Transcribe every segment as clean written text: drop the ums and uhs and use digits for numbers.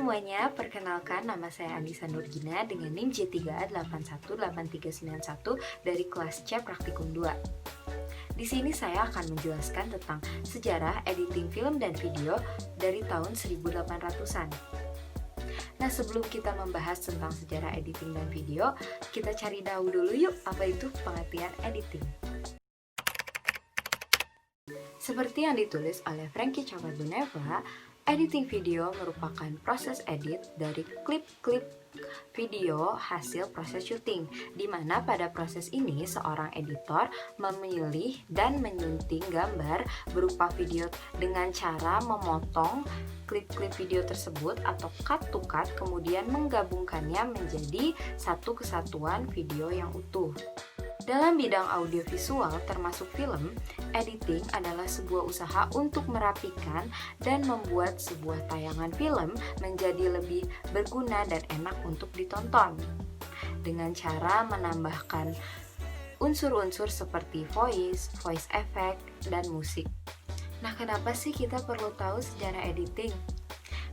semuanya, perkenalkan nama saya Anissa Nurgina dengan NIM J3A818391 dari kelas C Praktikum 2. Di sini saya akan menjelaskan tentang sejarah editing film dan video dari tahun 1800-an. Nah, sebelum kita membahas tentang sejarah editing dan video, kita cari tahu dulu yuk apa itu pengertian editing. Seperti yang ditulis oleh Frankie Cavazoneva, editing video merupakan proses edit dari klip-klip video hasil proses syuting, di mana pada proses ini seorang editor memilih dan menyunting gambar berupa video dengan cara memotong klip-klip video tersebut atau cut to cut, kemudian menggabungkannya menjadi satu kesatuan video yang utuh. Dalam bidang audiovisual termasuk film, editing adalah sebuah usaha untuk merapikan dan membuat sebuah tayangan film menjadi lebih berguna dan enak untuk ditonton. Dengan cara menambahkan unsur-unsur seperti voice effect, dan musik. Nah, kenapa sih kita perlu tahu sejarah editing?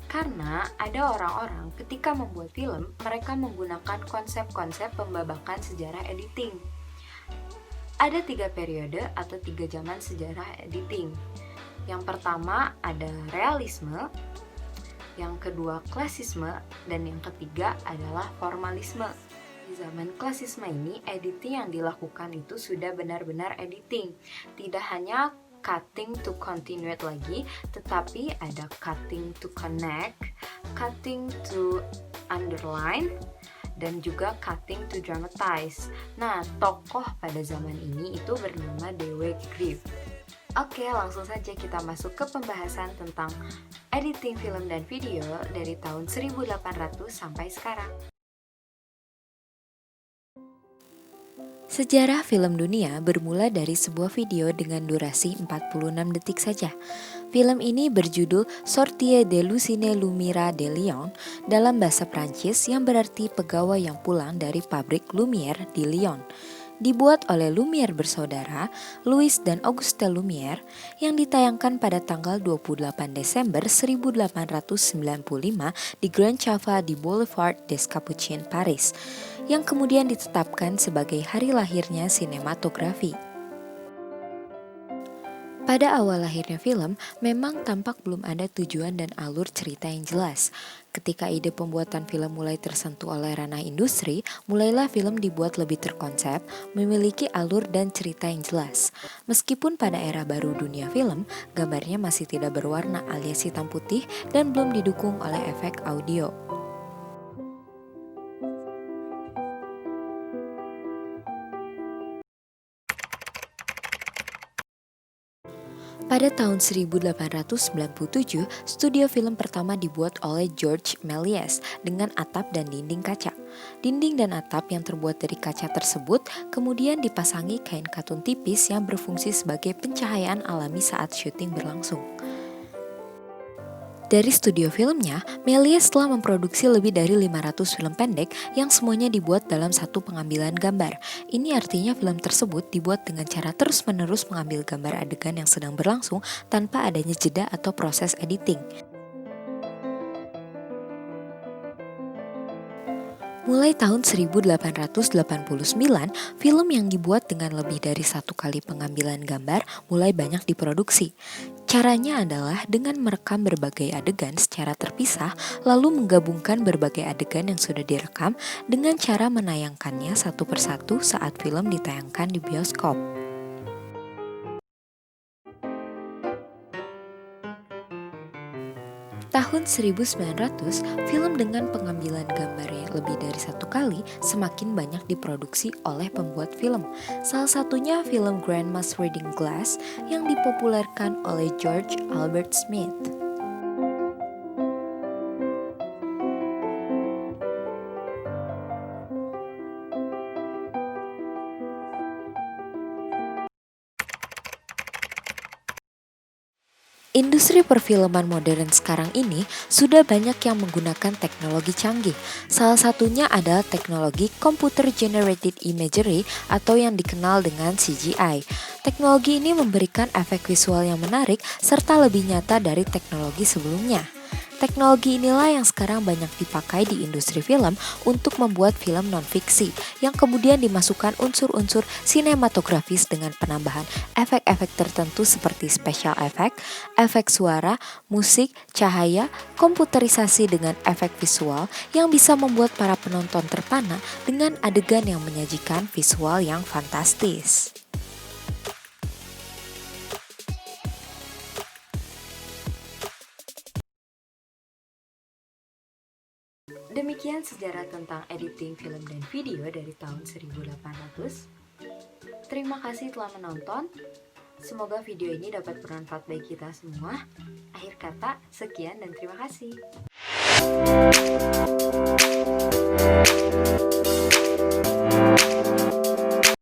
Karena ada orang-orang ketika membuat film, mereka menggunakan konsep-konsep pembabakan sejarah editing. Ada 3 periode atau 3 zaman sejarah editing. Yang pertama ada realisme, yang kedua klasisme, dan yang ketiga adalah formalisme. Di zaman klasisme ini, editing yang dilakukan itu sudah benar-benar editing. Tidak hanya cutting to continuate lagi, tetapi ada cutting to connect, cutting to underline, dan juga cutting to dramatize. Nah, tokoh pada zaman ini itu bernama Dewe Grief. Oke, langsung saja kita masuk ke pembahasan tentang editing film dan video dari tahun 1800 sampai sekarang. Sejarah film dunia bermula dari sebuah video dengan durasi 46 detik saja. Film ini berjudul Sortie de l'usine Lumière de Lyon dalam bahasa Prancis yang berarti pegawai yang pulang dari pabrik Lumière di Lyon. Dibuat oleh Lumière bersaudara, Louis dan Auguste Lumière, yang ditayangkan pada tanggal 28 Desember 1895 di Grand Chava di Boulevard des Capucines, Paris, yang kemudian ditetapkan sebagai hari lahirnya sinematografi. Pada awal lahirnya film, memang tampak belum ada tujuan dan alur cerita yang jelas. Ketika ide pembuatan film mulai tersentuh oleh ranah industri, mulailah film dibuat lebih terkonsep, memiliki alur dan cerita yang jelas. Meskipun pada era baru dunia film, gambarnya masih tidak berwarna alias hitam putih dan belum didukung oleh efek audio. Pada tahun 1897, studio film pertama dibuat oleh Georges Méliès dengan atap dan dinding kaca. Dinding dan atap yang terbuat dari kaca tersebut kemudian dipasangi kain katun tipis yang berfungsi sebagai pencahayaan alami saat syuting berlangsung. Dari studio filmnya, Méliès telah memproduksi lebih dari 500 film pendek yang semuanya dibuat dalam satu pengambilan gambar. Ini artinya film tersebut dibuat dengan cara terus-menerus mengambil gambar adegan yang sedang berlangsung tanpa adanya jeda atau proses editing. Mulai tahun 1889, film yang dibuat dengan lebih dari satu kali pengambilan gambar mulai banyak diproduksi. Caranya adalah dengan merekam berbagai adegan secara terpisah, lalu menggabungkan berbagai adegan yang sudah direkam dengan cara menayangkannya satu persatu saat film ditayangkan di bioskop. Tahun 1900, film dengan pengambilan gambar yang lebih dari satu kali semakin banyak diproduksi oleh pembuat film. Salah satunya film Grandma's Reading Glass yang dipopulerkan oleh George Albert Smith. Industri perfilman modern sekarang ini sudah banyak yang menggunakan teknologi canggih. Salah satunya adalah teknologi Computer Generated Imagery atau yang dikenal dengan CGI. Teknologi ini memberikan efek visual yang menarik serta lebih nyata dari teknologi sebelumnya. Teknologi inilah yang sekarang banyak dipakai di industri film untuk membuat film non-fiksi yang kemudian dimasukkan unsur-unsur sinematografis dengan penambahan efek-efek tertentu seperti special effect, efek suara, musik, cahaya, komputerisasi dengan efek visual yang bisa membuat para penonton terpana dengan adegan yang menyajikan visual yang fantastis. Demikian sejarah tentang editing film dan video dari tahun 1800. Terima kasih telah menonton. Semoga video ini dapat bermanfaat bagi kita semua. Akhir kata, sekian dan terima kasih.